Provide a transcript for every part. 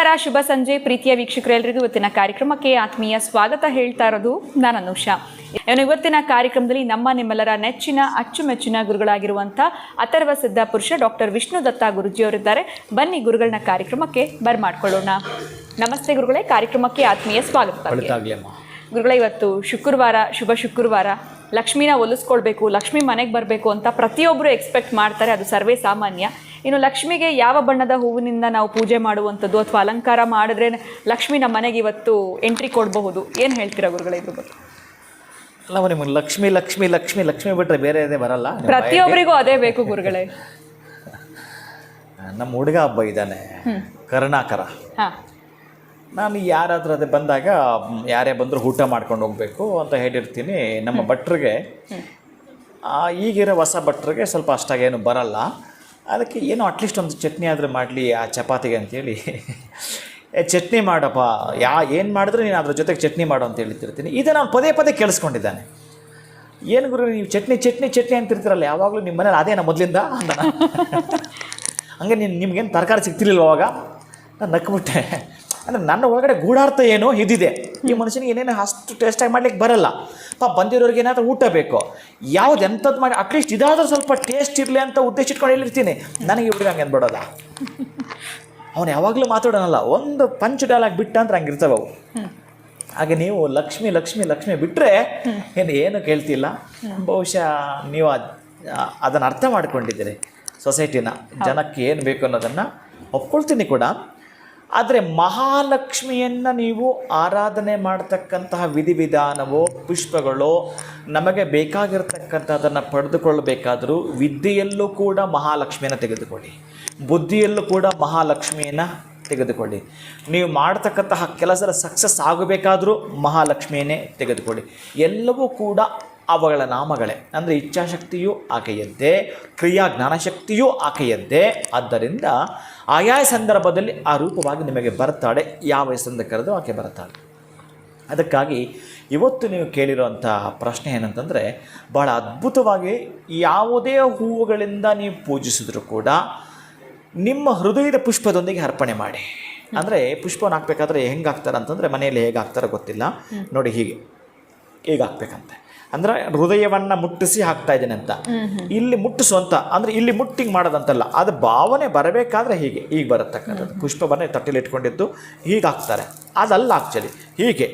ನಮಸ್ಕಾರ, ಶುಭ ಸಂಜೆ ಪ್ರೀತಿಯ ವೀಕ್ಷಕರೆಲ್ಲರಿಗೂ ಇವತ್ತಿನ ಕಾರ್ಯಕ್ರಮಕ್ಕೆ ಆತ್ಮೀಯ ಸ್ವಾಗತ ಹೇಳ್ತಾ ಇರೋದು ನಾನು ಅನುಷಾ. ಇವತ್ತಿನ ಕಾರ್ಯಕ್ರಮದಲ್ಲಿ ನಿಮ್ಮೆಲ್ಲರ ನೆಚ್ಚಿನ ಅಚ್ಚುಮೆಚ್ಚಿನ ಗುರುಗಳಾಗಿರುವಂಥ ಅಥರ್ವ ಸಿದ್ಧ ಪುರುಷ ಡಾಕ್ಟರ್ ವಿಷ್ಣು ದತ್ತ ಗುರುಜಿಯವರಿದ್ದಾರೆ. ಬನ್ನಿ ಗುರುಗಳನ್ನ ಕಾರ್ಯಕ್ರಮಕ್ಕೆ ಬರ್ಮಾಡ್ಕೊಳ್ಳೋಣ. ನಮಸ್ತೆ ಗುರುಗಳೇ, ಕಾರ್ಯಕ್ರಮಕ್ಕೆ ಆತ್ಮೀಯ ಸ್ವಾಗತ. ಗುರುಗಳೇ, ಇವತ್ತು ಶುಕ್ರವಾರ, ಶುಭ ಶುಕ್ರವಾರ. ಲಕ್ಷ್ಮಿನ ಒಲಿಸ್ಕೊಳ್ಬೇಕು, ಲಕ್ಷ್ಮಿ ಮನೆಗೆ ಬರಬೇಕು ಅಂತ ಪ್ರತಿಯೊಬ್ಬರು ಎಕ್ಸ್ಪೆಕ್ಟ್ ಮಾಡ್ತಾರೆ, ಅದು ಸರ್ವೇ ಸಾಮಾನ್ಯ. ಇನ್ನು ಲಕ್ಷ್ಮಿಗೆ ಯಾವ ಬಣ್ಣದ ಹೂವಿನಿಂದ ನಾವು ಪೂಜೆ ಮಾಡುವಂಥದ್ದು ಅಥವಾ ಅಲಂಕಾರ ಮಾಡಿದ್ರೆ ಲಕ್ಷ್ಮಿ ನಮ್ಮ ಮನೆಗೆ ಇವತ್ತು ಎಂಟ್ರಿ ಕೊಡಬಹುದು, ಏನು ಹೇಳ್ತೀರಾ ಗುರುಗಳೇ ಇದ್ರ ಬಗ್ಗೆ? ಅಲ್ಲ, ನಿಮಗೆ ಲಕ್ಷ್ಮಿ ಲಕ್ಷ್ಮಿ ಲಕ್ಷ್ಮಿ ಲಕ್ಷ್ಮಿ ಬಿಟ್ಟರೆ ಬೇರೆ ಅದೇ ಬರಲ್ಲ. ಪ್ರತಿಯೊಬ್ಬರಿಗೂ ಅದೇ ಬೇಕು ಗುರುಗಳೇ. ನಮ್ಮ ಹುಡುಗ ಹಬ್ಬ ಇದ್ದಾನೆ, ಕರುಣಾಕರ. ನಾನು ಯಾರಾದ್ರೂ ಅದೇ ಬಂದಾಗ ಯಾರೇ ಬಂದರೂ ಊಟ ಮಾಡ್ಕೊಂಡು ಹೋಗಬೇಕು ಅಂತ ಹೇಳಿರ್ತೀನಿ. ನಮ್ಮ ಭಟ್ರಿಗೆ, ಈಗಿರೋ ಹೊಸ ಭಟ್ರಿಗೆ ಸ್ವಲ್ಪ ಅಷ್ಟಾಗೇನು ಬರಲ್ಲ. ಅದಕ್ಕೆ ಏನೋ ಅಟ್ಲೀಸ್ಟ್ ಒಂದು ಚಟ್ನಿ ಆದರೂ ಮಾಡಲಿ ಆ ಚಪಾತಿಗೆ ಅಂತೇಳಿ, ಚಟ್ನಿ ಮಾಡಪ್ಪ, ಏನು ಮಾಡಿದ್ರು ನೀನು ಅದ್ರ ಜೊತೆಗೆ ಚಟ್ನಿ ಮಾಡು ಅಂತ ಹೇಳ್ತಿರ್ತೀನಿ. ಇದು ನಾನು ಪದೇ ಪದೇ ಕೇಳಿಸ್ಕೊಂಡಿದ್ದಾನೆ. ಏನು ಗುರು ನೀವು ಚಟ್ನಿ ಚಟ್ನಿ ಚಟ್ನಿ ಅಂತಿರ್ತೀರಲ್ಲ ಯಾವಾಗಲೂ ನಿಮ್ಮ ಮನೇಲಿ, ಅದೇನಾ ಮೊದಲಿಂದ ಅಂತ. ಹಂಗೆ ನಿಮ್ಗೇನು ತರಕಾರಿ ಸಿಗ್ತಿರ್ಲಿಲ್ವ ಅವಾಗ? ನಾನು ನಕ್ಬಿಟ್ಟೆ. ಅಂದರೆ ನನ್ನ ಒಳಗಡೆ ಗೂಢಾರ್ಥ ಏನೋ ಇದಿದೆ, ಈ ಮನುಷ್ಯನಿಗೆ ಏನೇನು ಅಷ್ಟು ಟೇಸ್ಟಾಗಿ ಮಾಡ್ಲಿಕ್ಕೆ ಬರಲ್ಲ. ಬಂದಿರೋರಿಗೆ ಏನಾದರೂ ಊಟ ಬೇಕು, ಯಾವ್ದು ಎಂಥದ್ದು ಮಾಡಿ ಅಟ್ಲೀಸ್ಟ್ ಇದಾದರೂ ಸ್ವಲ್ಪ ಟೇಸ್ಟ್ ಇರಲಿ ಅಂತ ಉದ್ದೇಶ ಇಟ್ಕೊಂಡು ಹೇಳಿರ್ತೀನಿ. ನನಗೆ ಹುಡುಗ ಹಂಗೆ ಅಂದ್ಬಿಡೋದ, ಅವನು ಯಾವಾಗಲೂ ಮಾತಾಡೋನಲ್ಲ, ಒಂದು ಪಂಚ್ ಡೈಲಾಗ್ ಬಿಟ್ಟ ಅಂದ್ರೆ ಹಂಗೆ ಇರ್ತವೆ ಅವು. ಹಾಗೆ ನೀವು ಲಕ್ಷ್ಮಿ ಲಕ್ಷ್ಮಿ ಲಕ್ಷ್ಮಿ ಬಿಟ್ಟರೆ ಏನು ಕೇಳ್ತಿಲ್ಲ. ಬಹುಶಃ ನೀವು ಅದನ್ನು ಅರ್ಥ ಮಾಡ್ಕೊಂಡಿದ್ದೀರಿ, ಸೊಸೈಟಿನ ಜನಕ್ಕೆ ಏನು ಬೇಕು ಅನ್ನೋದನ್ನು ಒಪ್ಕೊಳ್ತೀನಿ ಕೂಡ. ಆದರೆ ಮಹಾಲಕ್ಷ್ಮಿಯನ್ನು ನೀವು ಆರಾಧನೆ ಮಾಡ್ತಕ್ಕಂತಹ ವಿಧಿವಿಧಾನವೋ ಪುಷ್ಪಗಳೋ ನಮಗೆ ಬೇಕಾಗಿರ್ತಕ್ಕಂಥದ್ದನ್ನು ಪಡೆದುಕೊಳ್ಳಬೇಕಾದರೂ ವಿದ್ಯೆಯಲ್ಲೂ ಕೂಡ ಮಹಾಲಕ್ಷ್ಮಿಯನ್ನು ತೆಗೆದುಕೊಳ್ಳಿ, ಬುದ್ಧಿಯಲ್ಲೂ ಕೂಡ ಮಹಾಲಕ್ಷ್ಮಿಯನ್ನು ತೆಗೆದುಕೊಳ್ಳಿ. ನೀವು ಮಾಡ್ತಕ್ಕಂತಹ ಕೆಲಸದ ಸಕ್ಸಸ್ ಆಗಬೇಕಾದರೂ ಮಹಾಲಕ್ಷ್ಮಿಯನ್ನೇ ತೆಗೆದುಕೊಳ್ಳಿ. ಎಲ್ಲವೂ ಕೂಡ ಅವುಗಳ ನಾಮಗಳೇ. ಅಂದರೆ ಇಚ್ಛಾಶಕ್ತಿಯೂ ಆಕೆಯದ್ದೇ, ಕ್ರಿಯಾ ಜ್ಞಾನಶಕ್ತಿಯೂ ಆಕೆಯದ್ದೇ. ಆದ್ದರಿಂದ ಆಯಾ ಸಂದರ್ಭದಲ್ಲಿ ಆ ರೂಪವಾಗಿ ನಿಮಗೆ ಬರ್ತಾಳೆ, ಯಾವ ವಯಸ್ಸಿಂದ ಕರೆದು ಆಕೆ ಬರ್ತಾಳೆ. ಅದಕ್ಕಾಗಿ ಇವತ್ತು ನೀವು ಕೇಳಿರೋಂಥ ಪ್ರಶ್ನೆ ಏನಂತಂದರೆ, ಭಾಳ ಅದ್ಭುತವಾಗಿ ಯಾವುದೇ ಹೂವುಗಳಿಂದ ನೀವು ಪೂಜಿಸಿದ್ರು ಕೂಡ ನಿಮ್ಮ ಹೃದಯದ ಪುಷ್ಪದೊಂದಿಗೆ ಅರ್ಪಣೆ ಮಾಡಿ. ಅಂದರೆ ಪುಷ್ಪವನ್ನು ಹಾಕಬೇಕಾದ್ರೆ ಹೆಂಗೆ ಹಾಕ್ತಾರೆ ಅಂತಂದರೆ, ಮನೆಯಲ್ಲಿ ಹೇಗೆ ಹಾಕ್ತಾರೋ ಗೊತ್ತಿಲ್ಲ ನೋಡಿ, ಹೀಗೆ ಹಾಕ್ಬೇಕಂತೆ. ಅಂದರೆ ಹೃದಯವನ್ನು ಮುಟ್ಟಿಸಿ ಹಾಕ್ತಾ ಇದ್ದೇನೆ ಅಂತ, ಇಲ್ಲಿ ಮುಟ್ಟಿಸುವಂತ ಅಂದರೆ ಇಲ್ಲಿ ಮುಟ್ಟಿಂಗ್ ಮಾಡೋದಂತಲ್ಲ, ಅದು ಭಾವನೆ ಬರಬೇಕಾದ್ರೆ ಹೀಗೆ ಬರತಕ್ಕಂಥದ್ದು. ಪುಷ್ಪವನ್ನೇ ತಟ್ಟೆಲಿ ಇಟ್ಕೊಂಡಿದ್ದು ಹೀಗೆ ಹಾಕ್ತಾರೆ, ಅದಲ್ಲ ಆ್ಯಕ್ಚುಲಿ. ಹೀಗೆ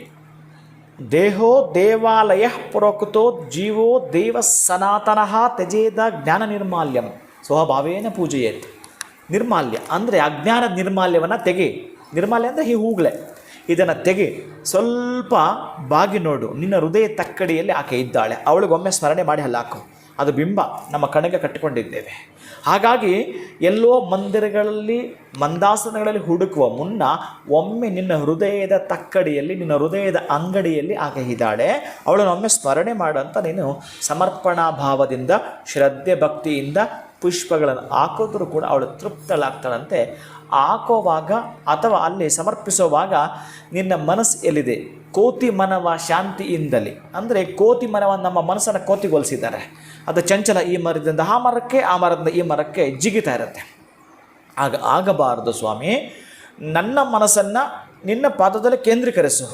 ದೇಹೋ ದೇವಾಲಯ ಪುರೋಕ್ತೋ ಜೀವೋ ದೇವ ಸನಾತನಃ ತ್ಯಜೇದ ಜ್ಞಾನ ನಿರ್ಮಾಲ್ಯಂ ಸ್ವಭಾವೇನ ಪೂಜೆಯೇತ್. ನಿರ್ಮಾಲ್ಯ ಅಂದರೆ ಅಜ್ಞಾನ ನಿರ್ಮಾಲ್ಯವನ್ನು ತೆಗಿ. ನಿರ್ಮಾಲ್ಯ ಅಂದರೆ ಈ ಹೂಗಳೇ, ಇದನ್ನು ತೆಗಿ, ಸ್ವಲ್ಪ ಬಾಗಿ ನೋಡು, ನಿನ್ನ ಹೃದಯ ತಕ್ಕಡಿಯಲ್ಲಿ ಆಕೆ ಇದ್ದಾಳೆ, ಅವಳಿಗೊಮ್ಮೆ ಸ್ಮರಣೆ ಮಾಡಿ ಹಾಕು. ಅದು ಬಿಂಬ ನಮ್ಮ ಕಣ್ಣಿಗೆ ಕಟ್ಟಿಕೊಂಡಿದ್ದೇವೆ. ಹಾಗಾಗಿ ಎಲ್ಲೋ ಮಂದಿರಗಳಲ್ಲಿ ಮಂದಾಸನಗಳಲ್ಲಿ ಹುಡುಕುವ ಮುನ್ನ ಒಮ್ಮೆ ನಿನ್ನ ಹೃದಯದ ತಕ್ಕಡಿಯಲ್ಲಿ, ನಿನ್ನ ಹೃದಯದ ಅಂಗಡಿಯಲ್ಲಿ ಆಕೆ ಇದ್ದಾಳೆ, ಅವಳನ್ನೊಮ್ಮೆ ಸ್ಮರಣೆ ಮಾಡಂತ ನೀನು ಸಮರ್ಪಣಾ ಭಾವದಿಂದ ಶ್ರದ್ಧೆ ಭಕ್ತಿಯಿಂದ ಪುಷ್ಪಗಳನ್ನು ಹಾಕಿದ್ರೂ ಕೂಡ ಅವಳು ತೃಪ್ತಳಾಗ್ತಾಳಂತೆ. ಹಾಕೋವಾಗ ಅಥವಾ ಅಲ್ಲಿ ಸಮರ್ಪಿಸುವಾಗ ನಿನ್ನ ಮನಸ್ಸು ಎಲ್ಲಿದೆ, ಕೋತಿ ಮನವ ಶಾಂತಿಯಿಂದಲೇ. ಅಂದರೆ ಕೋತಿ ಮನವ ನಮ್ಮ ಮನಸ್ಸನ್ನು ಕೋತಿಗೊಳಿಸಿದ್ದಾರೆ. ಅದು ಚಂಚಲ, ಈ ಮರದಿಂದ ಆ ಮರಕ್ಕೆ, ಆ ಮರದಿಂದ ಈ ಮರಕ್ಕೆ ಜಿಗಿತಾ ಇರುತ್ತೆ. ಆಗಬಾರದು ಸ್ವಾಮಿ. ನನ್ನ ಮನಸ್ಸನ್ನು ನಿನ್ನ ಪಾದದಲ್ಲಿ ಕೇಂದ್ರೀಕರಿಸು.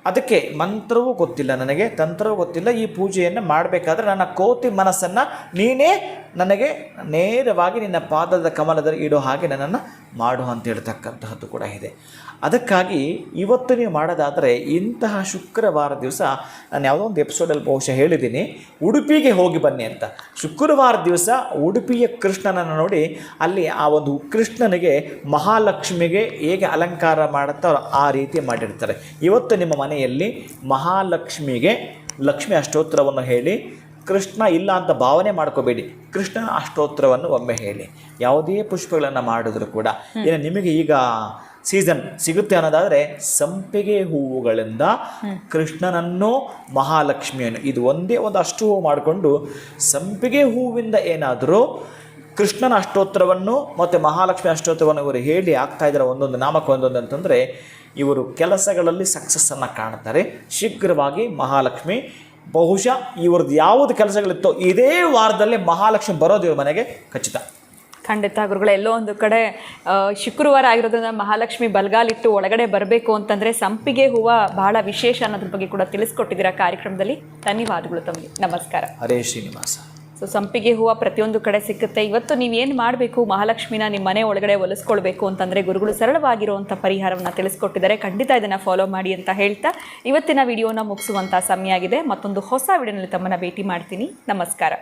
ಅದಕ್ಕೆ ಮಂತ್ರವೂ ಗೊತ್ತಿಲ್ಲ ನನಗೆ, ತಂತ್ರವೂ ಗೊತ್ತಿಲ್ಲ. ಈ ಪೂಜೆಯನ್ನು ಮಾಡಬೇಕಾದ್ರೆ ನನ್ನ ಕೋತಿ ಮನಸ್ಸನ್ನು ನೀನೇ ನನಗೆ ನೇರವಾಗಿ ನಿನ್ನ ಪಾದದ ಕಮಲದಲ್ಲಿ ಇಡೋ ಹಾಗೆ ನನ್ನನ್ನು ಮಾಡು ಅಂತ ಹೇಳ್ತಕ್ಕಂತಹದ್ದು ಕೂಡ ಇದೆ. ಅದಕ್ಕಾಗಿ ಇವತ್ತು ನೀವು ಮಾಡೋದಾದರೆ ಇಂತಹ ಶುಕ್ರವಾರ ದಿವಸ, ನಾನು ಯಾವುದೋ ಒಂದು ಎಪಿಸೋಡಲ್ಲಿ ಬಹುಶಃ ಹೇಳಿದ್ದೀನಿ, ಉಡುಪಿಗೆ ಹೋಗಿ ಬನ್ನಿ ಅಂತ. ಶುಕ್ರವಾರ ದಿವಸ ಉಡುಪಿಯ ಕೃಷ್ಣನನ್ನು ನೋಡಿ, ಅಲ್ಲಿ ಆ ಒಂದು ಕೃಷ್ಣನಿಗೆ ಮಹಾಲಕ್ಷ್ಮಿಗೆ ಹೇಗೆ ಅಲಂಕಾರ ಮಾಡುತ್ತಾರೋ ಆ ರೀತಿ ಮಾಡಿರ್ತಾರೆ. ಇವತ್ತು ನಿಮ್ಮ ಮನೆಯಲ್ಲಿ ಮಹಾಲಕ್ಷ್ಮಿಗೆ ಲಕ್ಷ್ಮಿ ಅಷ್ಟೋತ್ತರವನ್ನು ಹೇಳಿ, ಕೃಷ್ಣ ಇಲ್ಲ ಅಂತ ಭಾವನೆ ಮಾಡ್ಕೋಬೇಡಿ, ಕೃಷ್ಣನ ಅಷ್ಟೋತ್ತರವನ್ನು ಒಮ್ಮೆ ಹೇಳಿ. ಯಾವುದೇ ಪುಷ್ಪಗಳನ್ನು ಮಾಡಿದ್ರು ಕೂಡ ಏನು ನಿಮಗೆ ಈಗ ಸೀಸನ್ ಸಿಗುತ್ತೆ ಅನ್ನೋದಾದರೆ ಸಂಪಿಗೆ ಹೂವುಗಳಿಂದ ಕೃಷ್ಣನನ್ನು ಮಹಾಲಕ್ಷ್ಮಿಯನ್ನು ಇದು ಒಂದೇ ಒಂದು ಅಷ್ಟು ಹೂವು ಮಾಡಿಕೊಂಡು ಸಂಪಿಗೆ ಹೂವಿಂದ ಏನಾದರೂ ಕೃಷ್ಣನ ಅಷ್ಟೋತ್ತರವನ್ನು ಮತ್ತು ಮಹಾಲಕ್ಷ್ಮಿ ಅಷ್ಟೋತ್ತರವನ್ನು ಇವರು ಹೇಳಿ ಆಗ್ತಾ ಇದ್ದಾರೆ, ಒಂದೊಂದು ನಾಮಕ್ಕೆ ಒಂದೊಂದು ಅಂತಂದರೆ ಇವರು ಕೆಲಸಗಳಲ್ಲಿ ಸಕ್ಸಸ್ಸನ್ನು ಕಾಣ್ತಾರೆ. ಶೀಘ್ರವಾಗಿ ಮಹಾಲಕ್ಷ್ಮಿ ಬಹುಶಃ ಇವ್ರದ್ದು ಯಾವುದು ಕೆಲಸಗಳಿತ್ತೋ ಇದೇ ವಾರದಲ್ಲಿ ಮಹಾಲಕ್ಷ್ಮಿ ಬರೋದು ಇವ್ರ ಮನೆಗೆ ಖಚಿತ. ಖಂಡಿತ ಗುರುಗಳೇ, ಎಲ್ಲೋ ಒಂದು ಕಡೆ ಶುಕ್ರವಾರ ಆಗಿರೋದ್ರಿಂದ ಮಹಾಲಕ್ಷ್ಮಿ ಬಲಗಾಲಿಟ್ಟು ಒಳಗಡೆ ಬರಬೇಕು ಅಂತಂದರೆ ಸಂಪಿಗೆ ಹೂವು ಬಹಳ ವಿಶೇಷ ಅನ್ನೋದ್ರ ಬಗ್ಗೆ ಕೂಡ ತಿಳಿಸ್ಕೊಟ್ಟಿದ್ದೀರಾ ಕಾರ್ಯಕ್ರಮದಲ್ಲಿ. ಧನ್ಯವಾದಗಳು ತಮಗೆ. ನಮಸ್ಕಾರ. ಹರೇ ಶ್ರೀನಿವಾಸ. ಸೊ ಸಂಪಿಗೆ ಹೂವು ಪ್ರತಿಯೊಂದು ಕಡೆ ಸಿಗುತ್ತೆ. ಇವತ್ತು ನೀವೇನು ಮಾಡಬೇಕು, ಮಹಾಲಕ್ಷ್ಮಿನ ನಿಮ್ಮ ಮನೆ ಒಳಗಡೆ ಒಲಿಸ್ಕೊಳ್ಬೇಕು ಅಂತಂದರೆ ಗುರುಗಳು ಸರಳವಾಗಿರುವಂಥ ಪರಿಹಾರವನ್ನು ತಿಳಿಸ್ಕೊಟ್ಟಿದ್ದಾರೆ. ಖಂಡಿತ ಇದನ್ನು ಫಾಲೋ ಮಾಡಿ ಅಂತ ಹೇಳ್ತಾ ಇವತ್ತಿನ ವಿಡಿಯೋನ ಮುಗಿಸುವಂಥ ಸಮಯ ಆಗಿದೆ. ಮತ್ತೊಂದು ಹೊಸ ವಿಡಿಯೋನಲ್ಲಿ ತಮ್ಮನ್ನು ಭೇಟಿ ಮಾಡ್ತೀನಿ. ನಮಸ್ಕಾರ.